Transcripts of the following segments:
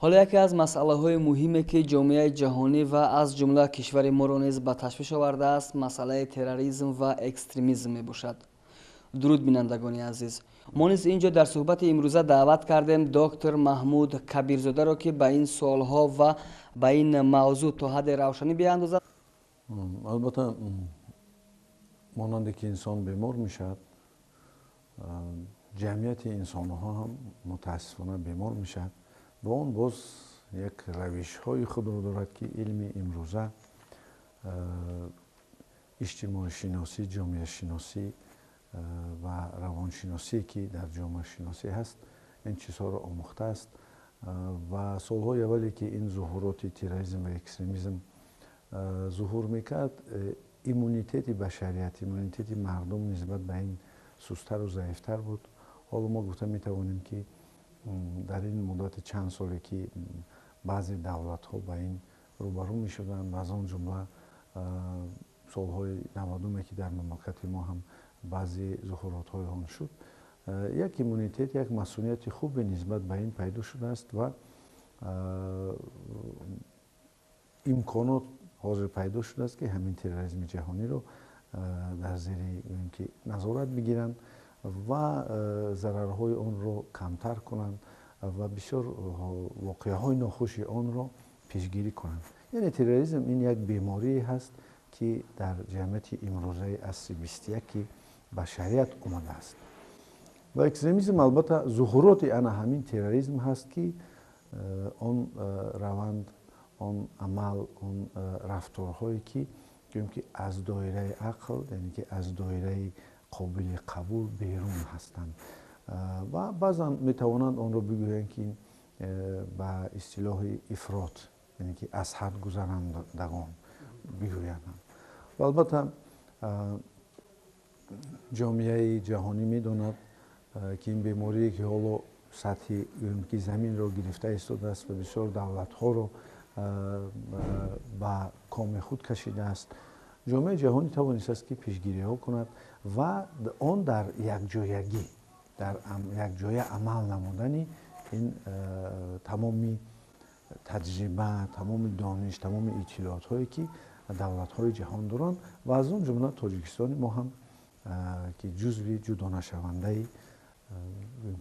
ҳоло яке аз масъалаҳои муҳиме ки ҷомеаи ҷаҳонӣ ва аз ҷумла кишвари моро низ ба ташвиш овардааст масъалаи терроризм ва экстремизм мебошад. дуруд бинандагони азиз, мо низ ин ҷо дар суҳбати имрӯза даъват кардем доктор Маҳмуд Кабирзодаро ки ба ин суолҳо ва ба ин мавзӯъ то ҳадде равшанӣ биандозад. албатта монанде ки инсон бемор мешавад, ҷамъияти инсонҳо ҳам мутаассифона бемор мешавад. ба он боз як равишҳои худро дорад ки илми имрӯза, иҷтимоишиносӣ, ҷомеашиносӣ ва равоншиносие ки дар ҷомеашиносӣ ҳаст, ин чизҳоро омӯхтааст ва солҳои аввале ки ин зуҳуроти терроризм ва экстремизм зуҳур мекард, иммунитети башарият, иммунитети мардум нисбат ба ин сусттару заифтар буд. ҳоло мо гуфта метавонем ки дар ин муддати чанд соле ки баъзе давлатҳо ба ин рӯбарӯ мешуданд, аз он ҷумла солҳои 90 ки дар мамлакати мо ҳам баъзе зуҳуротҳои он шуд, як иммунитет, як масъулияти хубе нисбат ба ин пайдо шудааст ва имконот ҳозир пайдо шудааст ки ҳамин терроризми ҷаҳониро дар зери назорат бигиранд ва зарарҳои онро камтар кунанд ва бисёр воқеаҳои нохуши онро пешгирӣ кунанд. яъне терроризм ин як беморие ҳаст ки дар ҷамъияти имрӯзаи асри 21 башарият омадааст. ва экстремизм албатта зуҳуроти ана ҳамин терроризм ҳаст ки он раванд, он амал, он рафторҳое ки гӯем ки аз доираи ақл, яъне ки аз доираи қобили қабул берун ҳастанд ва баъзан метавонанд онро бигӯянд ки ба истилоҳи ифрот, яъне ки аз ҳад гузарандагон бигӯянд. ва албатта ҷомеаи ҷаҳонӣ медонад ки ин беморие ки ҳоло сатҳи гӯем ки заминро гирифта истодааст ва бисёр давлатҳоро ба коми худ кашидааст. ҷомеаи ҷаҳонӣ тавонистааст ки пешгириҳо кунад ва он дар якҷоягӣ, дар якҷоя амал намудани ин тамоми таҷриба, тамоми дониш, тамоми иттилоотҳое ки давлатҳои ҷаҳон доранд ва аз он ҷумла тоҷикистони мо ҳам ки ҷузви ҷудонашавандаи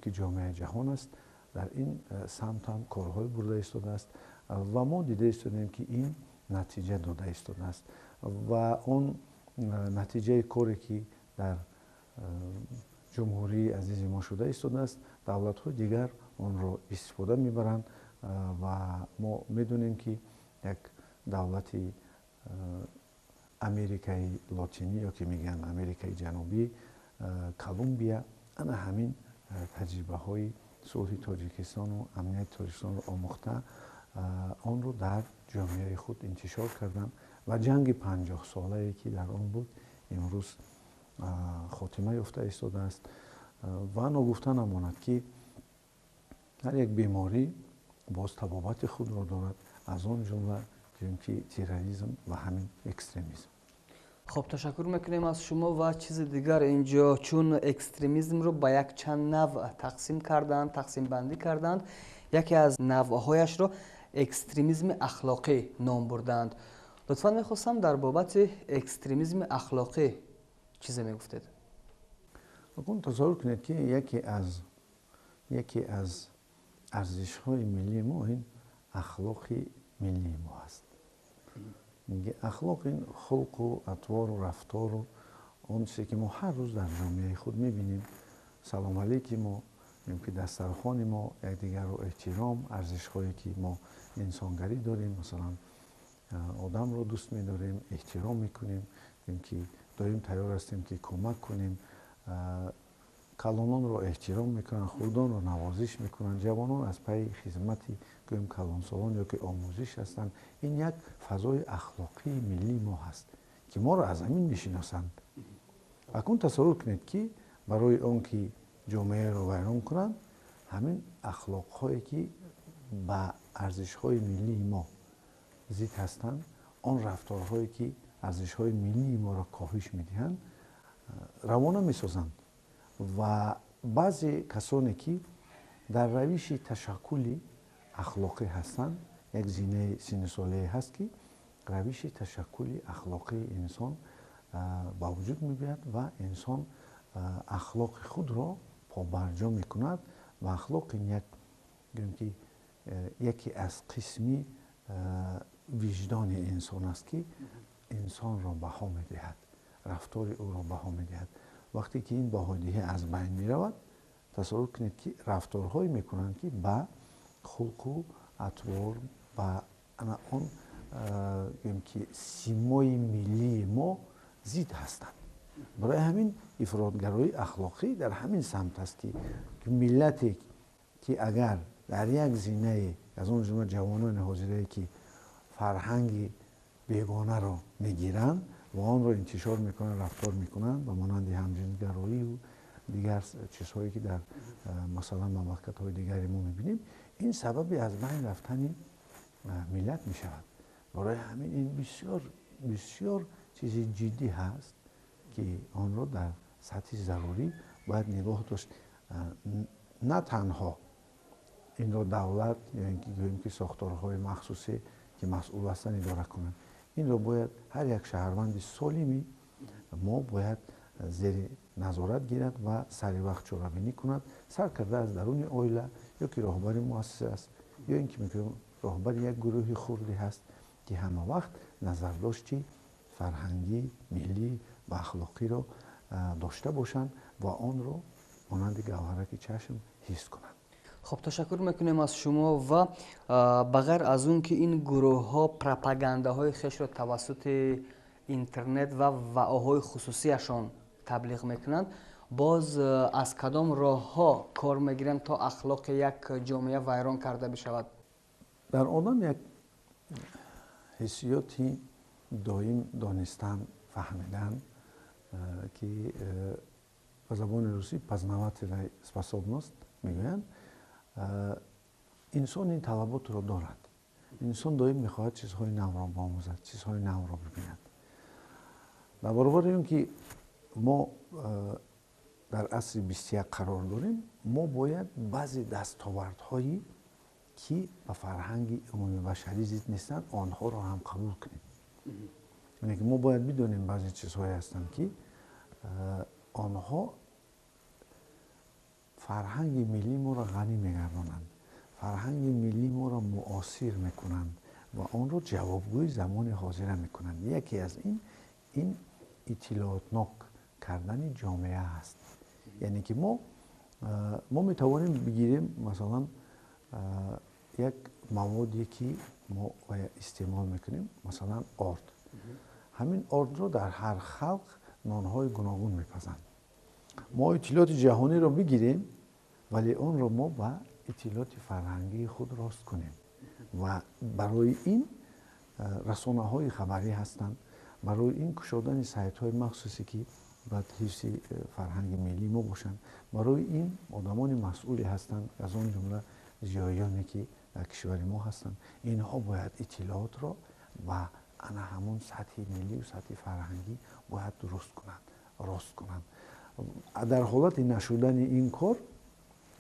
ки ҷомеаи ҷаҳон аст, дар ин самт ҳам корҳое бурда истодааст ва мо дида истодем ки ин натиҷа дода истодааст ва он натиҷаи коре ки дар ҷумҳурии азизи мо шуда истодааст, давлатҳои дигар онро истифода мебаранд ва мо медонем ки як давлати америкаи лотинӣ ё ки мегӯянд америкаи ҷанубӣ, Колумбия, ана ҳамин таҷрибаҳои сулҳи Тоҷикистону амнияти Тоҷикистонро омӯхта онро дар ҷомеаи худ интишор карданд ва ҷанги 50-солае ки дар он буд имрӯз хотима ёфта истодааст ва ногуфта намонад ки ҳар як беморӣ боз табобати худро дорад, аз он ҷумла ки терроризм ва ҳамин экстремизм. хуб, ташаккур мекунем аз шумо ва чизи дигар инҷо, чун экстремизмро ба якчанд нав тақсим карданд, тақсимбандӣ карданд, яке аз навъҳояшро экстремизми ахлоқӣ ном бурданд. лутфан мехостам дар бобати экстремизми ахлоқӣ чизе мегуфтед? тасаввур кунед ки яке аз арзишҳои миллии мо ин ахлоқи миллии мо аст. ахлоқ ин хулқу атвору рафтору он чизе ки мо ҳар рӯз дар ҷомеаи худ мебинем. салом алейки мо, ки дастархони мо якдигарро эҳтиром, арзишҳое ки мо инсонгарӣ дорем, масалан одамро дӯст медорем, эҳтиром мекунем, ки доим тайёр ҳастем ки кӯмак кунем, калононро эҳтиром мекунанд, хурдонро навозиш мекунанд, ҷавонон аз пайи хизмати гӯем калонсолон ё ки омӯзиш ҳастанд. ин як фазои ахлоқии миллии мо ҳаст ки моро аз ҳамин мешиносанд. акун тасаввур кунед ки барои он ки ҷомеаро вайрон кунанд, ҳамин ахлоқҳое ки ба арзишҳои миллии мо зид ҳастанд, он рафторҳое ки арзишҳои миллии моро коҳиш медиҳанд, равона месозанд ва баъзе касоне ки дар равиши ташаккули اخلاقی هستند. یک زینه سن‌وسالی هست که روش تشکل اخلاقی انسان با وجود می‌آید و انسان اخلاق خود را پابرجا می‌کند و اخلاق یکی از قسمی وجدان انسان است که انسان را بها می‌دهد، رفتار او را بها می‌دهد. وقتی که این بهادیه از بین می‌رود، تصور کنید که رفتارهایی می‌کنند که با خلق و اطوار و آن که سیمای ملی ما ضد هستند. برای همین افراطگرایی اخلاقی در همین سمت است که ملتی که اگر در یک زینه از اون جمله جوانان حاضره‌ای که فرهنگ بیگانه را میگیرند و آن را انتشار میکنند، رفتار میکنند و مانند همجنسگرایی و دیگر چیزهایی که در مثلا مملکت‌های دیگری ما میبینیم، این سبب از بین رفتن ملت میشود. برای همین این بسیار بسیار چیز جدی هست که آن را در سطح ضروری باید نگاه داشت. نه تنها این را دولت یا اینکه گوییم که ساختارهای مخصوصی که مسئول هستند اداره کنند، این را باید هر یک شهروند سالمی ما باید زیر نظارت گیرد و سر وقت چاره‌بینی کند، سرکرده از درون عائله یا که راهبر مؤسسه است یا اینکه میگویم راهبر یک گروه خردی هست که همه وقت نظرداشتی فرهنگی، ملی و اخلاقی را داشته باشند و آن را مانند گوهرک چشم حفظ کنند. خب تشکر میکنیم از شما و بغیر از اون که این گروه ها پروپاگانده های خیش را توسط اینترنت و وعاهای خصوصیشان تبلیغ میکنند، باز از کدام راه ها کار میگیرند تا اخلاق یک جامعه ویران کرده بشود؟ در آدم یک حسیاتی دایم دانستن، فهمیدن که به زبان روسی پزنوات رای способность میگویند، انسان این طلبات را دارد. انسان دایم میخواهد چیزهای نو را بآموزد، چیزهای نو را ببیند. در برابر این که ما در عصر 21 قرار داریم، ما باید بعضی دستاوردهایی که به فرهنگ عمومی بشری ضد نیستند آنها را هم قبول کنیم. یعنی که ما باید بدونیم بعضی چیزهایی هستند که آنها فرهنگ ملی ما را غنی میگردانند، فرهنگ ملی ما را معاصر میکنند و آن را جوابگوی زمان حاضر میکنند. یکی از این اطلاعاتناک کردن جامعه است. یعنی که ما میتوانیم بگیریم مثلا یک موادی که ما استعمال میکنیم، مثلا آرد. همین آرد را در هر خلق نانهای گوناگون میپزند. ما اطلاعات جهانی را بگیریم ولی اون را ما با اطلاعات فرهنگی خود راست کنیم و برای این رسانه های خبری هستند، برای این کشادن سایت های مخصوصی که باید حفظ فرهنگ ملی ما باشند، برای این آدمان مسئولی هستند از آن جمله زیایانی که در کشور ما هستند. اینها باید اطلاعات را و انا همون سطح ملی و سطح فرهنگی باید درست کنند، راست کنند. در حالت نشدن این کار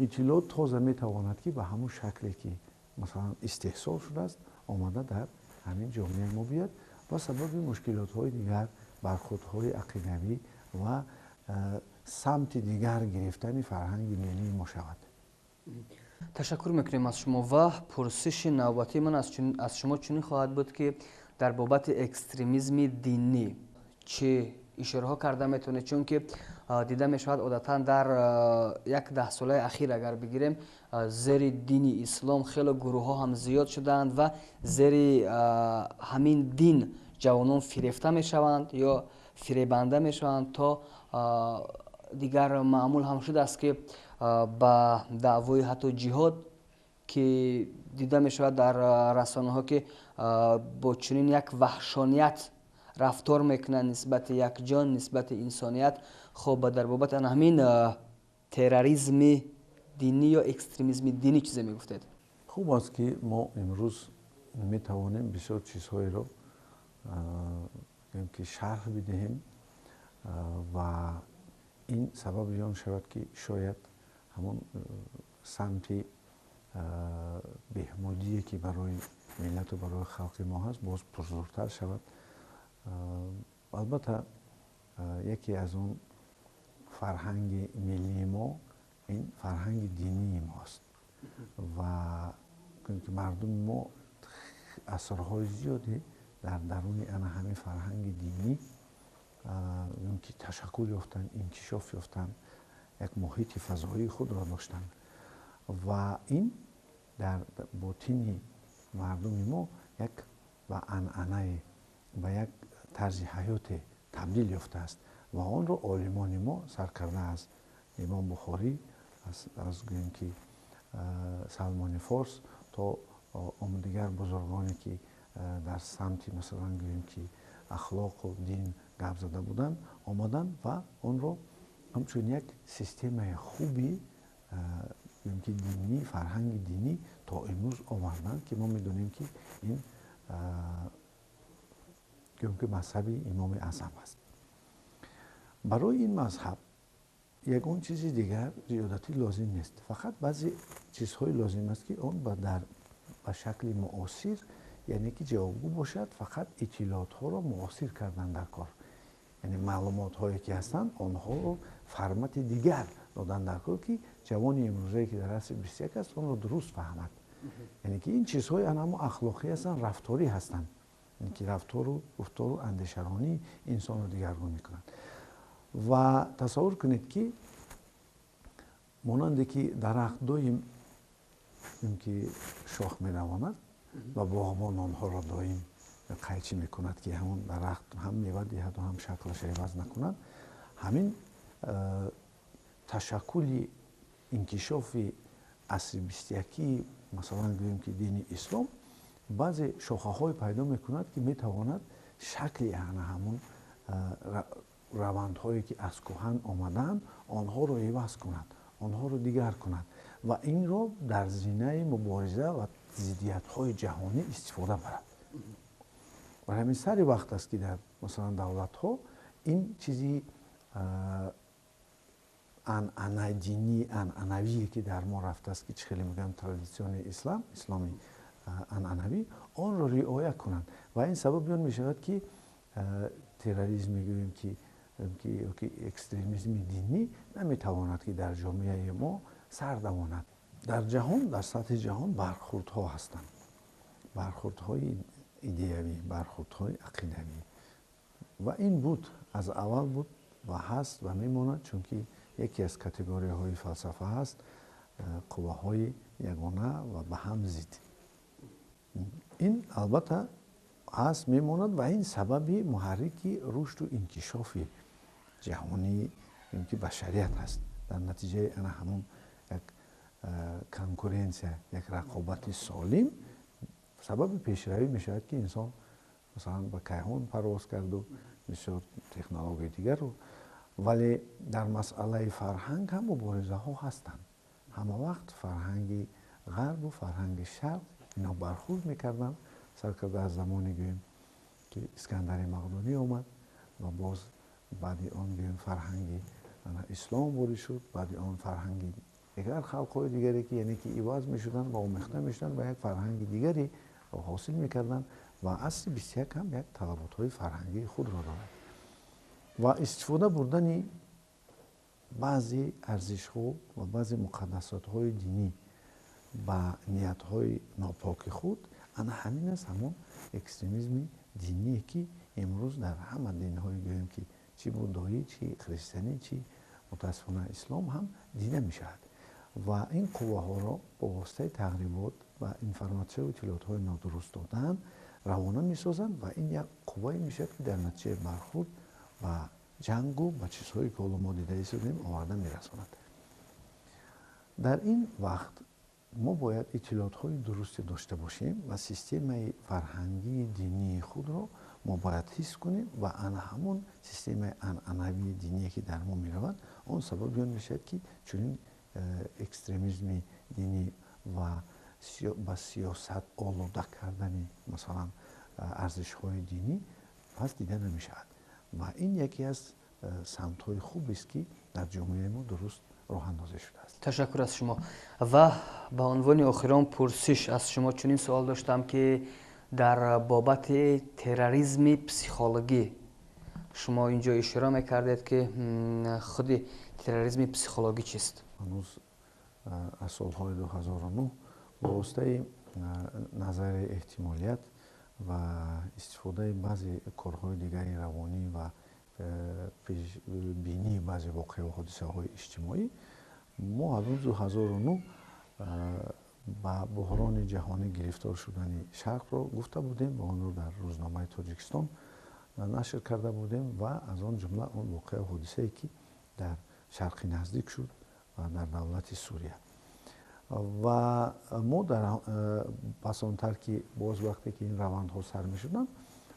اطلاعات تازه میتواند که به همون شکلی که مثلا استحصال شده است آمده در همین جامعه ما بیاد و سبب مشکلات های دیگر، برخوردهای عقیدوی و سمت دیگر گرفتن فرهنگ ملی ما شود. تشکر میکنیم از شما و پرسش نوبتی من از شما چنین خواهد بود که در بابت اکستریمیسم دینی چه اشاره ها کرده میتونه؟ چون که دیده میشود عادتا در یک 10 ساله اخیر اگر بگیریم زیر دین اسلام خیلی گروه ها هم زیاد شدند و زیر همین دین جوانان فریفته میشوند یا فریبنده میشوند تا دیگر معمول هم شده است که با دعوای حتی جهاد که دیده می شود در رسانه ها که با چنین یک وحشانیت رفتار میکنند نسبت یک جان، نسبت انسانیت. خب در بابت همین تروریسم دینی یا اکستریمیسم دینی چیزی میگفتید؟ خوب است که ما امروز میتوانیم بسیار چیزهایی را که شرح بدهیم و این سبب آن شود که شاید همون سمت بهبودی که برای ملت و برای خلق ما هست باز پرزورتر شود. البته یکی از اون فرهنگ ملی ما این فرهنگ دینی ماست و که مردم ما اثرهای زیادی در درون همین فرهنگ دینی که تشکل یافتن، انکشاف یافتن، یک محیط فضایی خود را داشتن و این در باطن مردم ما یک و عنعنه و یک طرز حیات تبدیل یافته است و آن را عالمان ما سر کرده است. امام بخاری از گویم که سلمان فارس تا دیگر بزرگانی که در سمت مثلا گویم که اخلاق و دین گپ زده بودن آمدن و آن را همچون یک سیستم خوبی که دینی، فرهنگ دینی تا امروز آوردن که ما میدونیم که این که مذهب امام اعظم است. برای این مذهب یگان چیزی دیگر زیادتی لازم نیست، فقط بعضی چیزهای لازم است که آن به شکل معاصر یعنی که جوابگو باشد، فقط اطلاعات ها را معاصر کردن در کار، یعنی معلومات هایی که هستند آنها رو فرمت دیگر دادن در کار که جوان امروزه که در عصر 21 است آن را درست فهمد. یعنی که این چیزهای همه اخلاقی هستند، رفتاری هستند، یعنی که رفتار و گفتار و اندیشرانی انسان رو دیگرگون میکنند. و تصور کنید که مانند که درخت دایم که شاخ می‌رواند و باغبان آنها را دایم قیچی میکند که همون درخت هم میوه دهد و هم شکلش عوض نکند، همین تشکل انکشاف عصر 21 مثلا گوییم که دین اسلام بعضی شاخه‌های پیدا میکند که میتواند شکل همون روندهایی که از کهن آمدن آنها رو عوض کند، آنها رو دیگر کند و این را در زینه مبارزه و ضدیت‌های جهانی استفاده برد. و همین سری وقت است که در مثلا دولت‌ها این چیزی عنعنه دینی، عنعنوی که در ما رفته است که چه خیلی میگن ترادیسیون اسلامی عنعنوی، آن را رعایت کنند و این سبب بیان میشود که تروریسم میگوییم که اکستریمیسم دینی نمیتواند که در جامعه ما سر دواند. در جهان، در سطح جهان برخوردها هستند، برخوردهای ایدئوی، برخوردهای عقیدوی و این بود، از اول بود و هست و میماند، چون که یکی از کاتگوری های فلسفه هست قوه‌های یگانه و به هم ضد. این البته هست میماند و این سبب محرک رشد و انکشاف جهانی که بشریت هست. در نتیجه همون یک کنکورنسیا، یک رقابت سالم سبب پیشروی میشود که انسان مثلا به کیهان پرواز کرد و بسیار تکنولوژی دیگر رو. ولی در مسئله فرهنگ هم مبارزه ها هستند. همه وقت فرهنگ غرب و فرهنگ شرق اینا برخورد میکردن. سرکرده از زمانی گویم که اسکندر مقدونی اومد و باز بعد آن گویم فرهنگ اسلام وارد شد، بعد آن فرهنگ دیگر خلق‌های دیگری که یعنی که عوض میشدن و آمیخته میشدن و یک فرهنگ دیگری را حاصل میکردن و عصر 21 هم یک تفاوت‌های فرهنگی خود را دارد و استفاده بردن بعضی ارزش‌ها و بعضی مقدسات‌های دینی با نیت‌های ناپاک خود همین است، همون اکستریمیسم دینی که امروز در همه دین‌های گویم که چی بودایی، چی کریستیانی، چی متاسفانه اسلام هم دیده می‌شود و این قوه ها را با واسطه تقریبات و انفرماسیون و اطلاعات‌های نادرست دادن روانه می‌سازند و این یک قوه میشه که در نتیجه برخورد و جنگ و با چیزهایی که ما دیده ایستادیم آورده میرساند. در این وقت ما باید اطلاعات‌های درستی داشته باشیم و سیستم فرهنگی دینی خود را ما باید حس کنیم و همون سیستم عنعنوی دینی که در ما میرود اون سبب بیان میشه که چنین اکستریمیسم دینی و با سیاست آلوده کردن مثلا ارزش‌های دینی پس دیده نمیشود و این یکی از سمت‌های خوبی است که در جامعه ما درست роҳандозӣ шудааст. ташаккур аз шумо. ва ба унвони охирон пурсиш аз шумо чунин суол доштам ки дар бобати терроризми психологӣ шумо инҷо ишора мекардед ки худи терроризми психологӣ чист? ҳанӯз аз солҳои 2009 бо воситаи назари эҳтимолият ва истифодаи баъзе корҳои дигари равонӣ ва пешбинии баъзе воқеаҳо ҳодисаҳои иҷтимоӣ мо ҳанӯз 2009 ба буҳрони ҷаҳонӣ гирифтор шудани Шарқро гуфта будем ва онро дар рӯзномаи Тоҷикистон нашр карда будем ва аз он ҷумла он воқеа ҳодисае ки дар Шарқи наздик шуд ва дар давлати Сурия. ва мо пасонтар ки боз вақте ки ин равандҳо сар мешуданд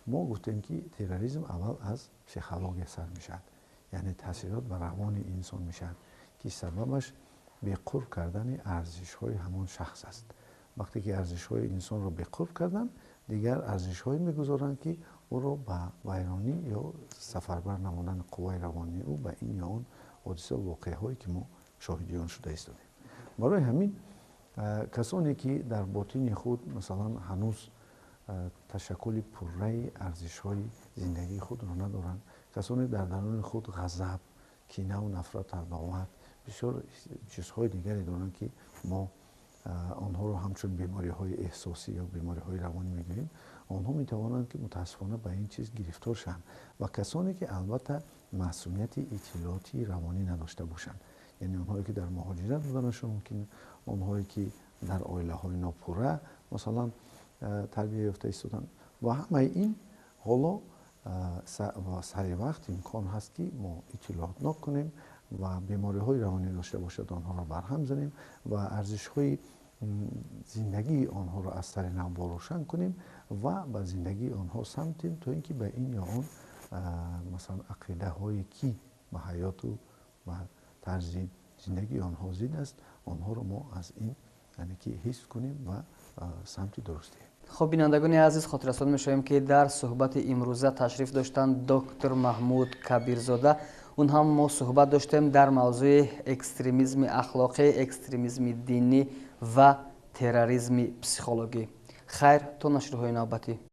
мо гуфтем ки терроризм аввал аз психология сар мешавад, яъне таъсирот ба равони инсон мешавад ки сабабаш беқурб кардани арзишҳои ҳамон шахс аст. вақте ки арзишҳои инсонро беқурб карданд, дигар арзишҳое мегузоранд ки ӯро ба вайронӣ ё сафарбар намудани қувваи равонии ӯ ба ин ё он ҳодиса воқеаҳое ки мо шоҳиди он шуда истодем. барои ҳамин касоне ки дар ботини худ масалан ҳанӯз ташаккули пурраи арзишҳои зиндагии худро надоранд, касоне дар даруни худ ғазаб, кинаву нафрат, адоват, бисёр чизҳои дигаре доранд ки мо онҳоро ҳамчун бемориҳои эҳсосӣ ё бемориҳои равонӣ мегӯем, онҳо метавонанд ки мутаассифона ба ин чиз гирифтор шаванд ва касоне ки албатта масъулияти иттилоъоти равонӣ надошта бошанд, яъне онҳое ки дар муҳоҷират буданашон мумкин, онҳое ки дар оилаҳои нопурра масалан тарбия ёфта истоданд ва ҳамаи ин ҳоло сари вақт имкон ҳаст ки мо иттилоъотнок кунем ва бемориҳои равонӣ дошта бошад онҳоро барҳам занем ва арзишҳои зиндагии онҳоро аз сари нав борошан кунем ва ба зиндагии онҳо самтем то ин ки ба ин ё он масалан ақидаҳое ки ба ҳаёту ва тарзи зиндагии онҳо зид аст, онҳоро мо аз ин яъне ки ҳифз кунем ва самти дурустӣ. хуб, бинандагони азиз, хотиррасон мешавем ки дар суҳбати имрӯза ташриф доштанд доктор Маҳмуд Кабирзода. он ҳам мо суҳбат доштем дар мавзӯи экстремизми ахлоқӣ, экстремизми динӣ ва терроризми психологӣ. хайр, то нашрҳои навбатӣ.